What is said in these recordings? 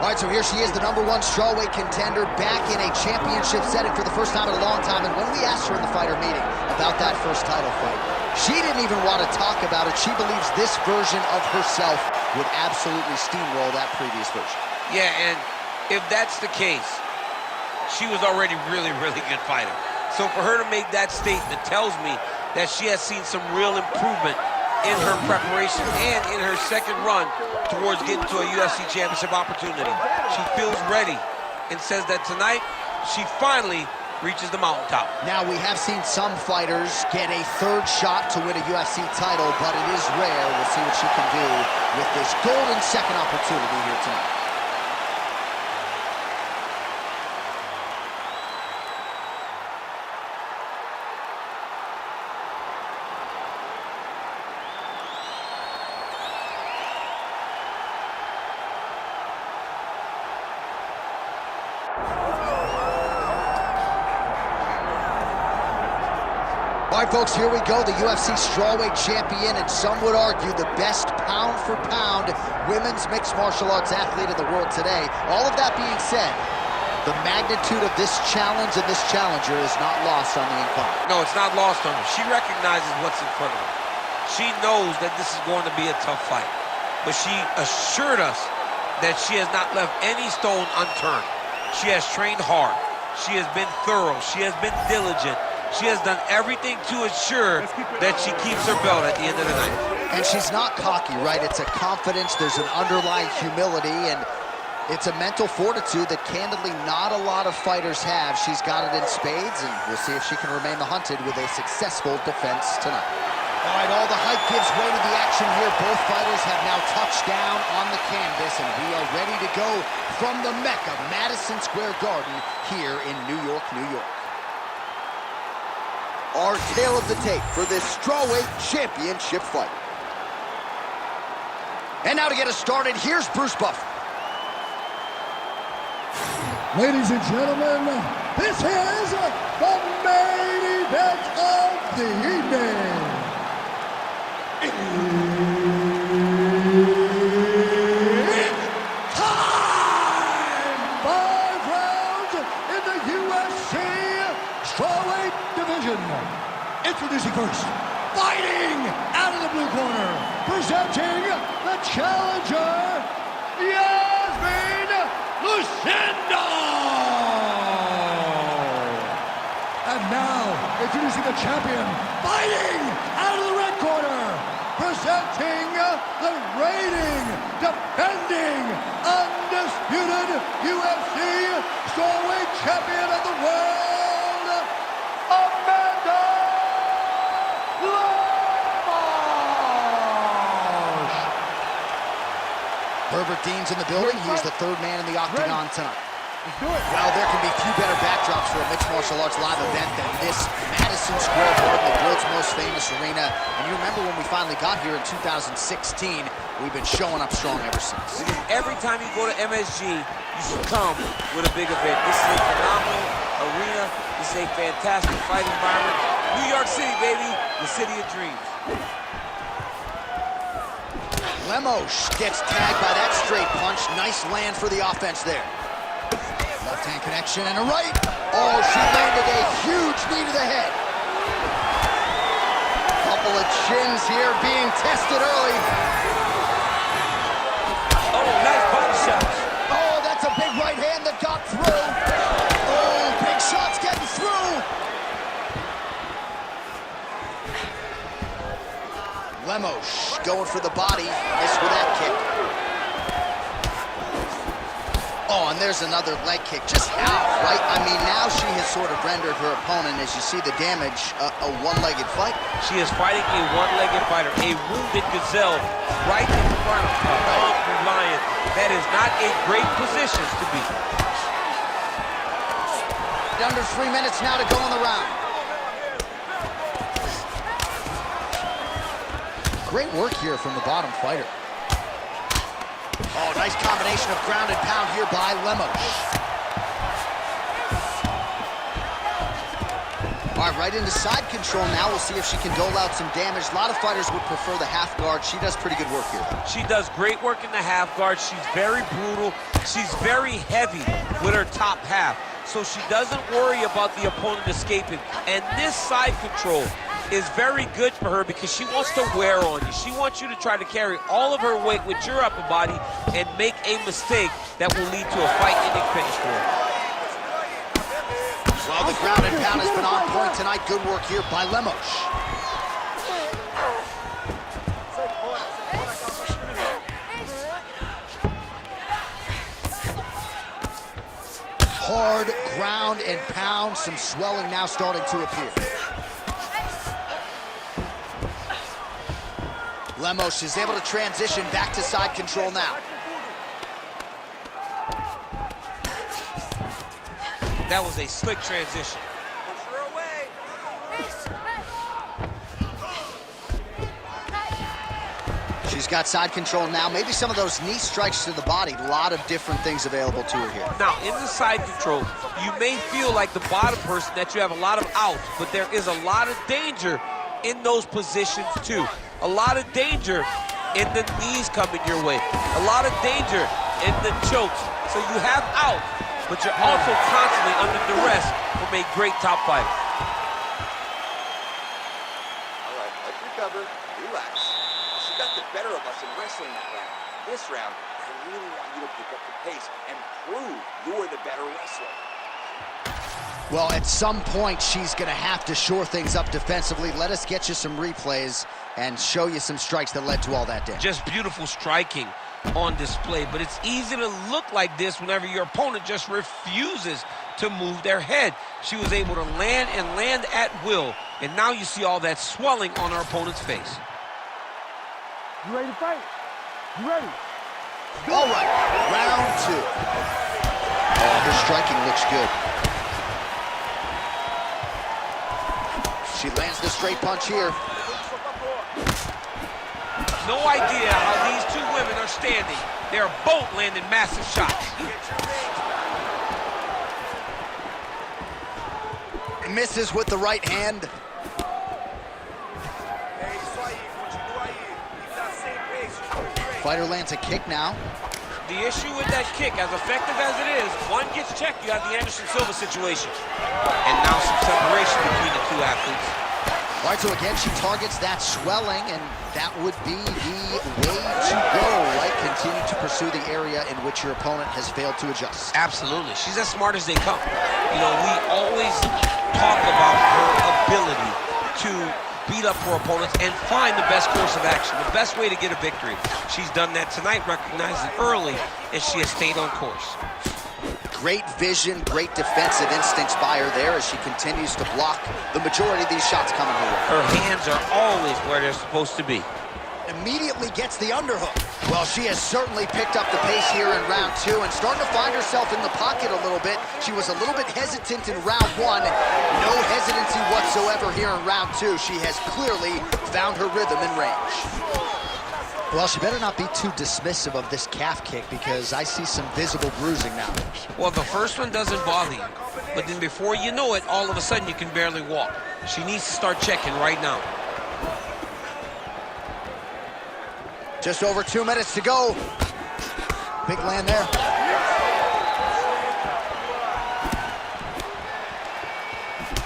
All right, so here she is, the #1 strawweight contender, back in a championship setting for the first time in a long time. And when we asked her in the fighter meeting about that first title fight, she didn't even want to talk about it. She believes this version of herself would absolutely steamroll that previous version. Yeah, and if that's the case, she was already really good fighter. So for her to make that statement tells me that she has seen some real improvement in her preparation and in her second run towards getting to a UFC championship opportunity. She feels ready and says that tonight she finally reaches the mountaintop. Now, we have seen some fighters get a third shot to win a UFC title, but it is rare. We'll see what she can do with this golden second opportunity here tonight. All right, folks, here we go. The UFC strawweight champion, and some would argue the best pound-for-pound women's mixed martial arts athlete in the world today. All of that being said, the magnitude of this challenge and this challenger is not lost on the incumbent. No, it's not lost on her. She recognizes what's in front of her. She knows that this is going to be a tough fight. But she assured us that she has not left any stone unturned. She has trained hard. She has been thorough. She has been diligent. She has done everything to ensure that she keeps her belt at the end of the night. And she's not cocky, right? It's a confidence, there's an underlying humility, and it's a mental fortitude that candidly not a lot of fighters have. She's got it in spades, and we'll see if she can remain the hunted with a successful defense tonight. All right, all the hype gives way to the action here. Both fighters have now touched down on the canvas, and we are ready to go from the Mecca, Madison Square Garden, here in New York, New York. Our tale of the tape for this strawweight championship fight. And now to get us started, here's Bruce Buffer. Ladies and gentlemen, this is the main event of the evening. It's time! 5 rounds in the UFC strawweight division. Introducing first, fighting out of the blue corner, presenting the challenger, Yasmin Lucinda! And now, introducing the champion, fighting out of the red corner, presenting the reigning, defending, undisputed UFC strawweight champion of the world, Amanda Lemos! Herbert Dean's in the building. He's the third man in the octagon tonight. Well, there can be few better backdrops for a mixed martial arts live event than this Madison Square Garden, the world's most famous arena. And you remember when we finally got here in 2016, we've been showing up strong ever since. Every time you go to MSG, you should come with a big event. This is a phenomenal arena. This is a fantastic fight environment. New York City, baby, the city of dreams. Lemos gets tagged by that straight punch. Nice land for the offense there. Left hand connection and a right. Oh, she landed a huge knee to the head. Couple of chins here being tested early. Oh, nice body shots. Oh, that's a big right hand that got through. Oh, big shots getting through. Lemos going for the body. Missed with that kick. Oh, and there's another leg kick just out, right? I mean, now she has sort of rendered her opponent, as you see the damage, a one-legged fight. She is fighting a one-legged fighter, a wounded gazelle right in front of a hungry lion. That is not a great position to be. Under 3 minutes now to go in the round. Great work here from the bottom fighter. Oh, nice combination of ground and pound here by Lemos. All right, right into side control now. We'll see if she can dole out some damage. A lot of fighters would prefer the half guard. She does pretty good work here, though. She does great work in the half guard. She's very brutal. She's very heavy with her top half. So she doesn't worry about the opponent escaping. And this side control is very good for her because she wants to wear on you. She wants you to try to carry all of her weight with your upper body and make a mistake that will lead to a fight-ending finish for her. Well, the ground and pound has been on point tonight. Good work here by Lemos. Hard ground and pound. Some swelling now starting to appear. Lemos is able to transition back to side control now. That was a slick transition. She's got side control now. Maybe some of those knee strikes to the body. A lot of different things available to her here. Now, in the side control, you may feel like the bottom person that you have a lot of outs, but there is a lot of danger in those positions too. A lot of danger in the knees coming your way. A lot of danger in the chokes. So you have outs, but you're also constantly under duress from a great top fighter. All right, let's recover, relax. She got the better of us in wrestling that round. This round, I really want you to pick up the pace and prove you're the better wrestler. Well, at some point, she's going to have to shore things up defensively. Let us get you some replays and show you some strikes that led to all that damage. Just beautiful striking on display, but it's easy to look like this whenever your opponent just refuses to move their head. She was able to land and land at will, and now you see all that swelling on her opponent's face. You ready to fight? You ready? All right, round two. Oh, her striking looks good. She lands the straight punch here. No idea how these two women are standing. They're both landing massive shots. Misses with the right hand. Fighter lands a kick now. The issue with that kick, as effective as it is, one gets checked, you have the Anderson Silva situation. And now some separation between the two athletes. All right, so again, she targets that swelling, and that would be the way to go, right? Continue to pursue the area in which your opponent has failed to adjust. Absolutely. She's as smart as they come. You know, we always talk about her ability to beat up her opponents and find the best course of action, the best way to get a victory. She's done that tonight, recognized it early, and she has stayed on course. Great vision, great defensive instincts by her there as she continues to block the majority of these shots coming her way. Her hands are always where they're supposed to be. Immediately gets the underhook. Well, she has certainly picked up the pace here in round two and starting to find herself in the pocket a little bit. She was a little bit hesitant in round one. No hesitancy whatsoever here in round two. She has clearly found her rhythm and range. Well, she better not be too dismissive of this calf kick because I see some visible bruising now. Well, the first one doesn't bother you, but then before you know it, all of a sudden you can barely walk. She needs to start checking right now. Just over 2 minutes to go. Big land there.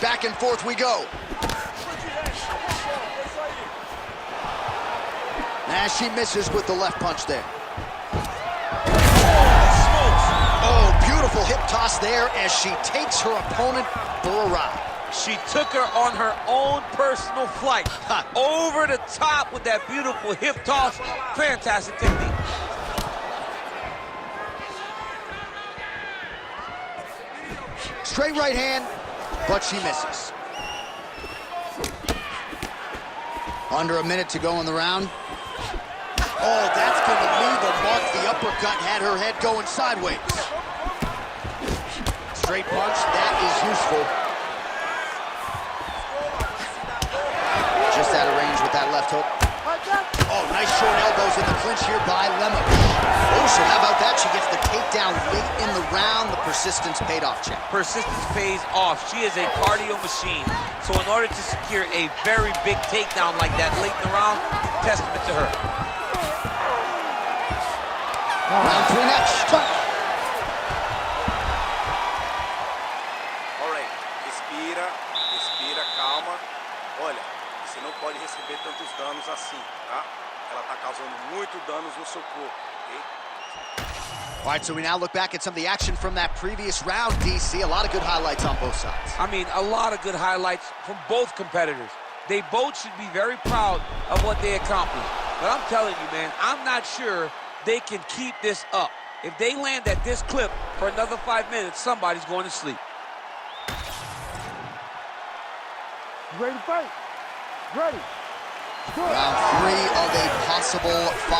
Back and forth we go. As she misses with the left punch there. Oh, beautiful hip toss there as she takes her opponent for a ride. She took her on her own personal flight. Over the top with that beautiful hip toss. Fantastic technique. Straight right hand, but she misses. Under a minute to go in the round. Oh, that's going to leave a mark. The uppercut had her head going sideways. Straight punch, that is useful. Just out of range with that left hook. Oh, nice short elbows in the clinch here by Lemos. Oh, so how about that? She gets the takedown late in the round. The persistence paid off, champ. Persistence pays off. She is a cardio machine. So in order to secure a very big takedown like that late in the round, testament to her. Round 3 next. Alright, respira, calma. Olha, você não pode receber tantos danos assim, tá? Ela tá causando muito danos no seu corpo, ok? All right, so we now look back at some of the action from that previous round, DC. A lot of good highlights on both sides. I mean, a lot of good highlights from both competitors. They both should be very proud of what they accomplished. But I'm telling you, man, I'm not sure they can keep this up. If they land at this clip for another 5 minutes, somebody's going to sleep. You ready to fight? Ready. Good. Round 3 of a possible 5.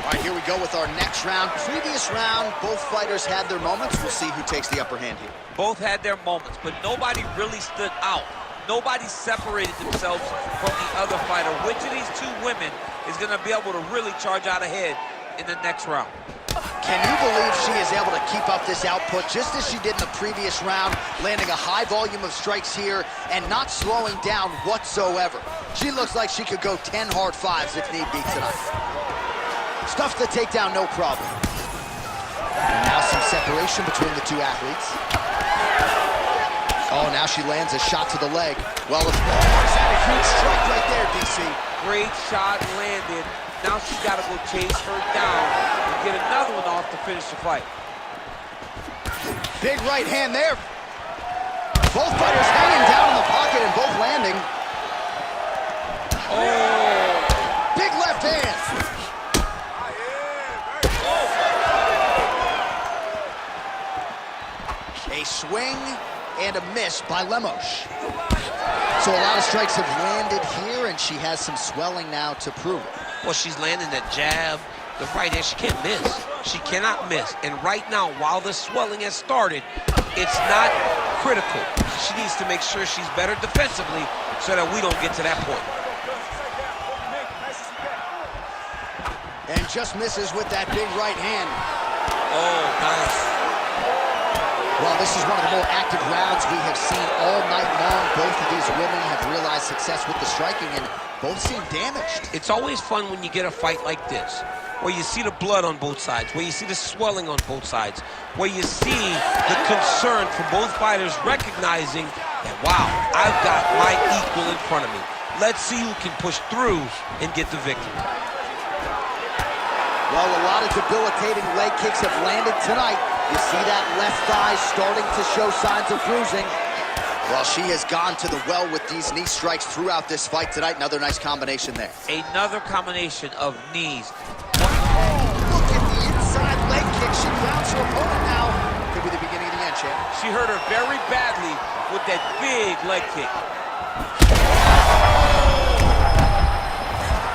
All right, here we go with our next round. Previous round, both fighters had their moments. We'll see who takes the upper hand here. Both had their moments, but nobody really stood out. Nobody separated themselves from the other fighter. Which of these two women is going to be able to really charge out ahead in the next round? Can you believe she is able to keep up this output just as she did in the previous round, landing a high volume of strikes here and not slowing down whatsoever? She looks like she could go 10 hard 5s if need be tonight. Stuffs the takedown, no problem. And now some separation between the two athletes. Oh, now she lands a shot to the leg. Well, is that a huge strike right there, DC? Great shot landed. Now she's got to go chase her down and get another one off to finish the fight. Big right hand there. Both fighters hanging down in the pocket and both landing. Oh! Big left hand. A swing and a miss by Lemos. So a lot of strikes have landed here, and she has some swelling now to prove it. Well, she's landing the jab, the right hand. She can't miss. She cannot miss. And right now, while the swelling has started, it's not critical. She needs to make sure she's better defensively so that we don't get to that point. And just misses with that big right hand. Oh, nice. Well, this is one of the more active rounds we have seen all night long. Both of these women have realized success with the striking, and both seem damaged. It's always fun when you get a fight like this, where you see the blood on both sides, where you see the swelling on both sides, where you see the concern from both fighters recognizing that, wow, I've got my equal in front of me. Let's see who can push through and get the victory. Well, a lot of debilitating leg kicks have landed tonight. You see that left thigh starting to show signs of bruising. Well, she has gone to the well with these knee strikes throughout this fight tonight. Another nice combination there. Another combination of knees. Look at the inside leg kick. She grounds her opponent now. Could be the beginning of the end, champ. She hurt her very badly with that big leg kick.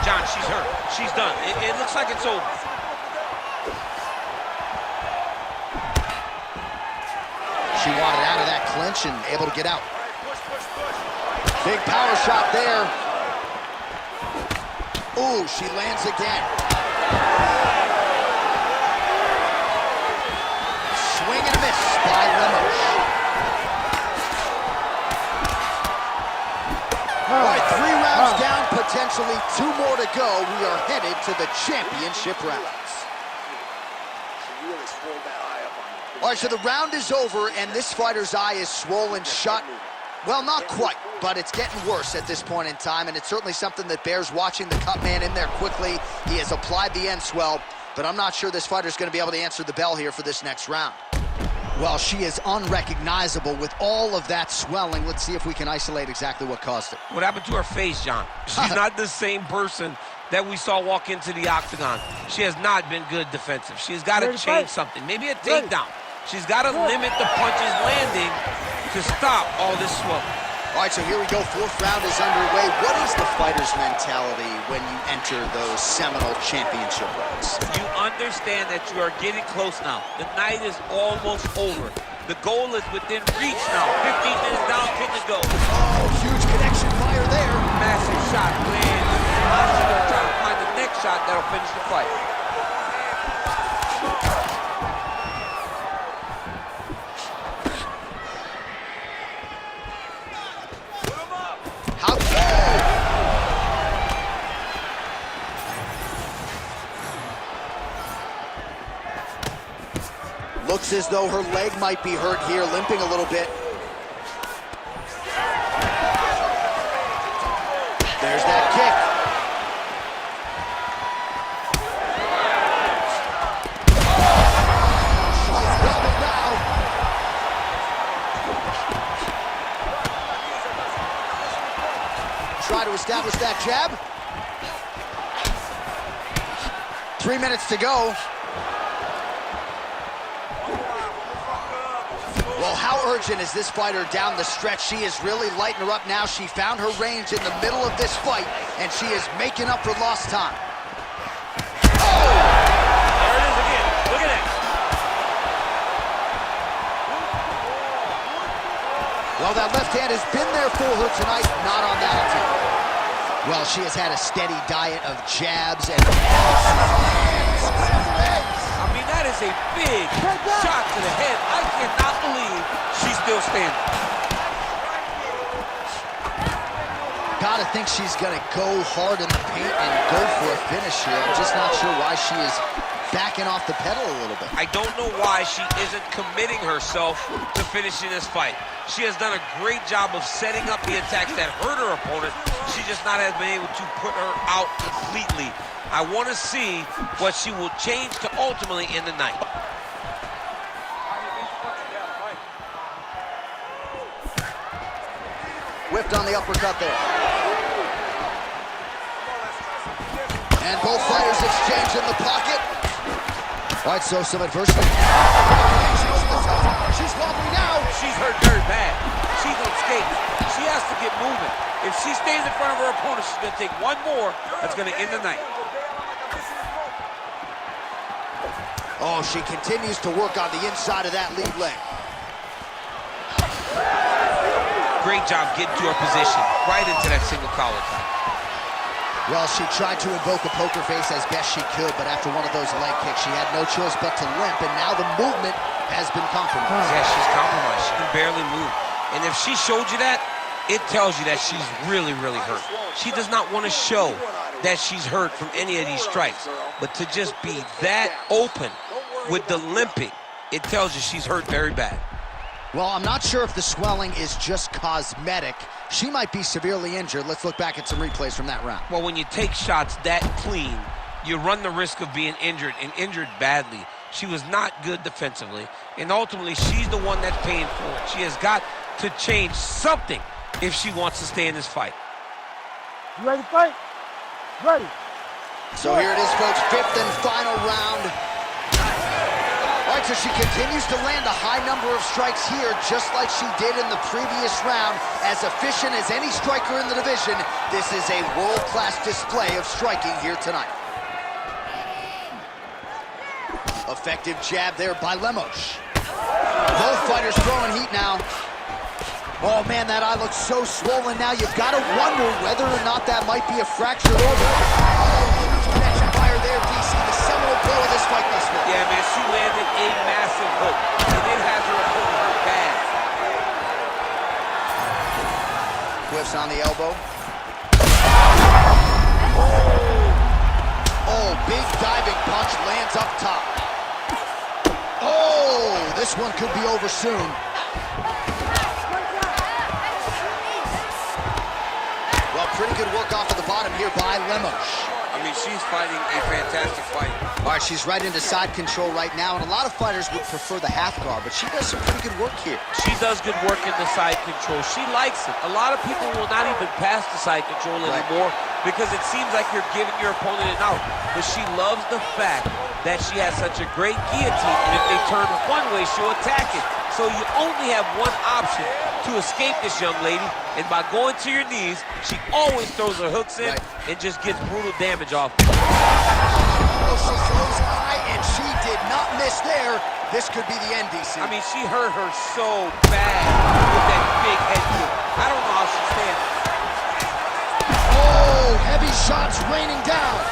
John, she's hurt. She's done. It looks like it's over. She wanted out of that clinch and able to get out. Big power shot there. Ooh, she lands again. Swing and a miss by Lemos. All right, 3 rounds down, potentially 2 more to go. We are headed to the championship rounds. She really swole that eye up on you. All right, so the round is over, and this fighter's eye is swollen shut. Well, not quite, but it's getting worse at this point in time, and it's certainly something that bears watching. The cut man in there quickly. He has applied the end swell, but I'm not sure this fighter's going to be able to answer the bell here for this next round. Well, she is unrecognizable with all of that swelling. Let's see if we can isolate exactly what caused it. What happened to her face, John? She's not the same person that we saw walk into the octagon. She has not been good defensive. She's got to change something. Maybe a takedown. She's got to limit the punches landing to stop all this swelling. All right, so here we go. 4th round is underway. What is the fighter's mentality when you enter those seminal championship rounds? You understand that you are getting close now. The night is almost over. The goal is within reach now. 15 minutes down, 10 to go. Oh, huge connection fire there. Massive shot lands. Now she's gonna try to find the next shot that'll finish the fight. How looks as though her leg might be hurt here, limping a little bit. There's that kick. Try to establish that jab. 3 minutes to go. Well, how urgent is this fighter down the stretch? She is really lighting her up now. She found her range in the middle of this fight, and she is making up for lost time. Oh! There it is again. Look at that. Well, that left hand has been there for her tonight, not on that attack. Well, she has had a steady diet of jabs and... I mean, that is a big shot to the head. I cannot believe she's still standing. Gotta think she's gonna go hard in the paint and go for a finish here. I'm just not sure why she is backing off the pedal a little bit. I don't know why she isn't committing herself to finishing this fight. She has done a great job of setting up the attacks that hurt her opponent. She just not has been able to put her out completely. I want to see what she will change to ultimately end the night. Whipped on the uppercut there. And both fighters exchange in the pocket. All right, so some adversity. She's wobbly now. She's hurt very bad. She's on skates. She has to get moving. If she stays in front of her opponent, she's going to take one more. That's going to end the night. Oh, she continues to work on the inside of that lead leg. Great job getting to her position, right into that single collar tie. Well, she tried to invoke a poker face as best she could, but after one of those leg kicks, she had no choice but to limp, and now the movement has been compromised. Yeah, she's compromised. She can barely move. And if she showed you that, it tells you that she's really, really hurt. She does not want to show that she's hurt from any of these strikes, but to just be that open with the limping, it tells you she's hurt very bad. Well, I'm not sure if the swelling is just cosmetic. She might be severely injured. Let's look back at some replays from that round. Well, when you take shots that clean, you run the risk of being injured, and injured badly. She was not good defensively, and ultimately, she's the one that's paying for it. She has got to change something if she wants to stay in this fight. You ready to fight? Ready. So here it is, folks, fifth and final round. All right, so she continues to land a high number of strikes here, just like she did in the previous round. As efficient as any striker in the division, this is a world-class display of striking here tonight. Effective jab there by Lemos. Both fighters throwing heat now. Oh, man, that eye looks so swollen now. You've got to wonder whether or not that might be a fractured organ. Connection fire there, DC. The seminal blow of this fight thus far. Yeah, man, she landed a massive hook, and it has her opponent hurt bad. Whiffs on the elbow. Oh, big diving punch lands up top. Oh, this one could be over soon. Well, pretty good work off of the bottom here by Lemos. I mean, she's fighting a fantastic fight. All right, she's right into side control right now, and a lot of fighters would prefer the half guard, but she does some pretty good work here. She does good work in the side control. She likes it. A lot of people will not even pass the side control anymore because it seems like you're giving your opponent an out. But she loves the fact that she has such a great guillotine, and if they turn one way, she'll attack it. So you only have one option to escape this young lady, and by going to your knees, she always throws her hooks in and just gets brutal damage off. She throws high, and she did not miss there. This could be the end, DC. I mean, she hurt her so bad with that big head kick. I don't know how she stands. Oh! Oh, heavy shots raining down.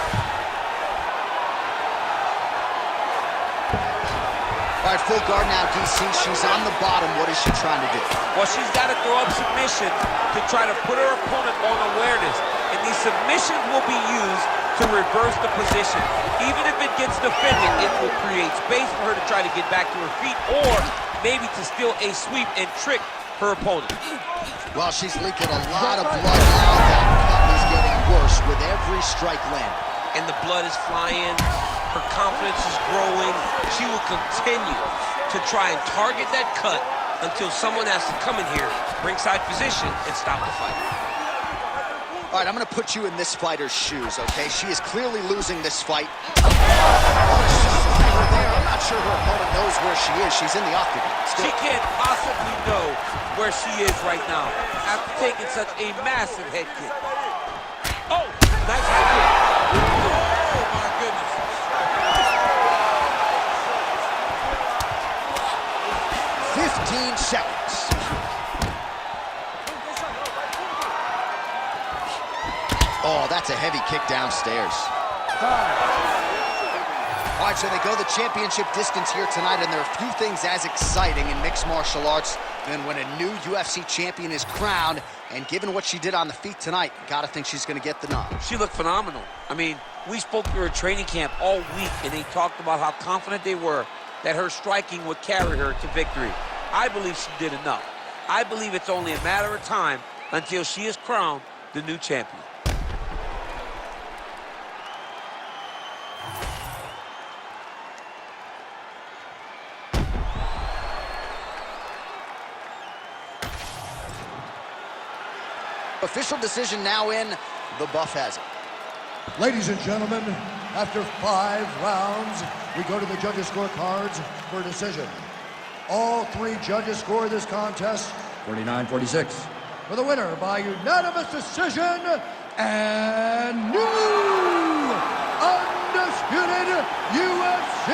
All right, full guard now, DC. She's on the bottom. What is she trying to do? Well, she's got to throw up submission to try to put her opponent on awareness. And these submissions will be used to reverse the position. Even if it gets defended, it will create space for her to try to get back to her feet, or maybe to steal a sweep and trick her opponent. Well, she's leaking a lot of blood now. That cut is getting worse with every strike landed. And the blood is flying. Her confidence is growing. She will continue to try and target that cut until someone has to come in here, ringside position, and stop the fight. All right, I'm going to put you in this fighter's shoes, okay? She is clearly losing this fight. I'm not sure her opponent knows where she is. She's in the octagon still. She can't possibly know where she is right now after taking such a massive head kick. Oh, nice head kick. Oh, my goodness. 15 seconds. Oh, that's a heavy kick downstairs. All right, so they go the championship distance here tonight, and there are few things as exciting in mixed martial arts than when a new UFC champion is crowned. And given what she did on the feet tonight, gotta think she's gonna get the nod. She looked phenomenal. I mean, we spoke to her training camp all week, and they talked about how confident they were that her striking would carry her to victory. I believe she did enough. I believe it's only a matter of time until she is crowned the new champion. Official decision now in. The buff has it. Ladies and gentlemen, after 5 rounds, we go to the judges' scorecards for a decision. All 3 judges score this contest 49-46. for the winner by unanimous decision and new undisputed UFC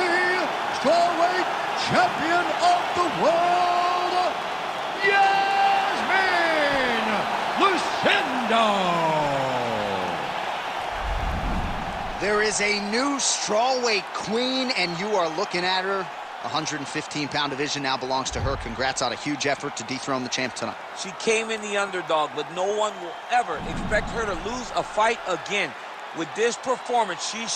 strawweight champion of the world, Lucindo. There is a new strawweight queen, and you are looking at her. 115-pound division now belongs to her. Congrats on a huge effort to dethrone the champ tonight. She came in the underdog, but no one will ever expect her to lose a fight again. With this performance, she